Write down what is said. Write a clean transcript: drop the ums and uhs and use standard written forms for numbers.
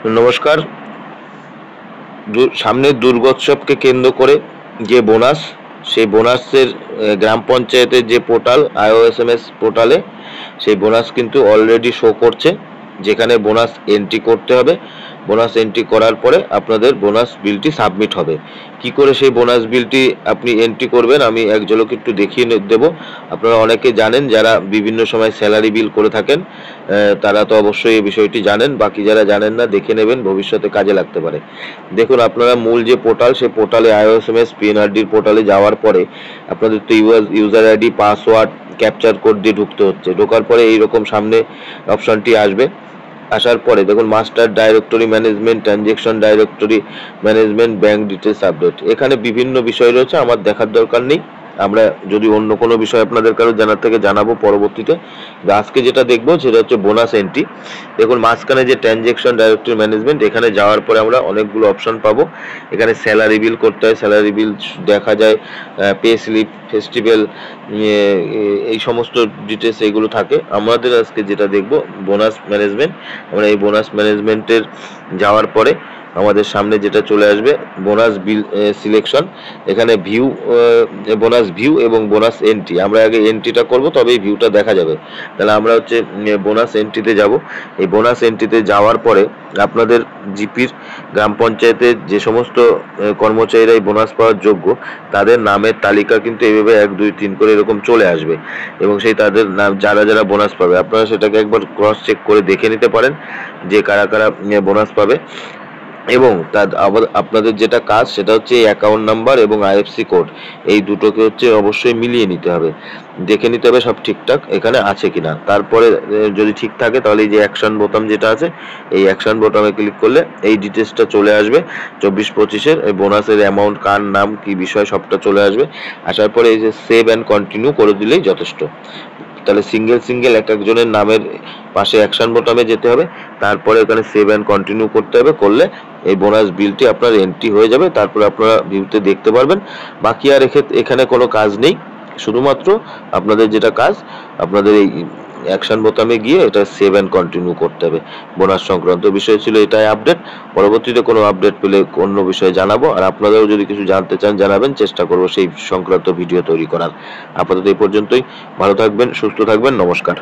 নমস্কার। সামনের দুর্গোৎসবকে কেন্দ্র করে যে বোনাস, সেই বোনাসের গ্রাম পঞ্চায়েতের যে পোর্টাল IOSMS পোর্টালে সেই বোনাস কিন্তু অলরেডি শো করছে, যেখানে বোনাস এন্ট্রি করতে হবে। বোনাস এন্ট্রি করার পরে আপনাদের বোনাস বিলটি সাবমিট হবে। কি করে সেই বোনাস বিলটি আপনি এন্ট্রি করবেন আমি এক ঝলক একটু দেখিয়ে দেব। আপনারা অনেকে জানেন, যারা বিভিন্ন সময় স্যালারি বিল করে থাকেন তারা তো অবশ্যই এই বিষয়টি জানেন। বাকি যারা জানেন না, দেখে নেবেন, ভবিষ্যতে কাজে লাগতে পারে। দেখুন, আপনারা মূল যে পোর্টাল, সেই পোর্টালে IOSMS PNRDর পোর্টালে যাওয়ার পরে আপনাদের তো user ID, password, capture code দিয়ে ঢুকতে হচ্ছে। ঢোকার পরে এইরকম সামনে অপশনটি আসবে। আসার পরে দেখুন master directory management, transaction directory management, bank details update. এখানে বিভিন্ন বিষয় রয়েছে, আমার দেখার দরকার নেই। আমরা যদি অন্য কোনো বিষয় আপনাদের কারো জানার থেকে জানাবো পরবর্তীতে। আজকে যেটা দেখবো সেটা হচ্ছে বোনাস এন্ট্রি। দেখুন মাঝখানে যে ট্রানজেকশন ডাইরেক্টরি ম্যানেজমেন্ট, এখানে যাওয়ার পরে আমরা অনেকগুলো অপশন পাবো। এখানে স্যালারি বিল করতে হয়, স্যালারি বিল দেখা যায়, পে স্লিপ, ফেস্টিভ্যাল, এই সমস্ত ডিটেলস এগুলো থাকে। আমাদের আজকে যেটা দেখবো বোনাস ম্যানেজমেন্ট। আমরা এই বোনাস ম্যানেজমেন্টের যাওয়ার পরে আমাদের সামনে যেটা চলে আসবে বোনাস বিল সিলেকশন। এখানে ভিউ, বোনাস ভিউ এবং বোনাস এন্ট্রি। আমরা আগে এন্ট্রিটা করব, তবে এই ভিউটা দেখা যাবে। তাহলে আমরা হচ্ছে বোনাস এন্ট্রিতে যাব। এই বোনাস এন্ট্রিতে যাওয়ার পরে আপনাদের জিপির গ্রাম পঞ্চায়েতের যে সমস্ত কর্মচারীরা এই বোনাস পাওয়ার যোগ্য, তাদের নামের তালিকা কিন্তু এইভাবে 1 2 3 করে এরকম চলে আসবে। এবং সেই তাদের নাম, যারা যারা বোনাস পাবে, আপনারা সেটাকে একবার ক্রস চেক করে দেখে নিতে পারেন যে কারা কারা বোনাস পাবে। এবং তার আবার আপনাদের যেটা কাজ সেটা হচ্ছে এই অ্যাকাউন্ট নাম্বার এবং IFSC কোড, এই দুটোকে হচ্ছে অবশ্যই মিলিয়ে নিতে হবে, দেখে নিতে হবে সব ঠিকঠাক এখানে আছে কিনা। তারপরে যদি ঠিক থাকে তাহলে এই যে অ্যাকশন বোতাম যেটা আছে, এই অ্যাকশন বোতামে ক্লিক করলে এই ডিটেলসটা চলে আসবে। 24-25-এর এই বোনাসের অ্যামাউন্ট, কার নাম, কি বিষয়, সবটা চলে আসবে। আসার পরে এই যে সেভ অ্যান্ড কন্টিনিউ করে দিলেই যথেষ্ট। তাহলে সিঙ্গেল এক একজনের নামের পাশে অ্যাকশন বোতামে যেতে হবে, তারপরে এখানে সেভ অ্যান্ড কন্টিনিউ করতে হবে। করলে এই বোনাস বিলটি আপনার এন্ট্রি হয়ে যাবে। তারপরে আপনারা ভিউতে দেখতে পারবেন। বাকি আর এখানে কোনো কাজ নেই। শুধুমাত্র আপনাদের যেটা কাজ, আপনাদের এই অ্যাকশন বোতামে গিয়ে এটা সেভ অ্যান্ড কন্টিনিউ করতে হবে। বোনাস সংক্রান্ত বিষয় ছিল এটাই আপডেট। পরবর্তীতে কোনো আপডেট পেলে অন্য বিষয়ে জানাবো। আর আপনারাও যদি কিছু জানতে চান জানাবেন, চেষ্টা করবো সেই সংক্রান্ত ভিডিও তৈরি করার। আপাতত এই পর্যন্তই। ভালো থাকবেন, সুস্থ থাকবেন, নমস্কার।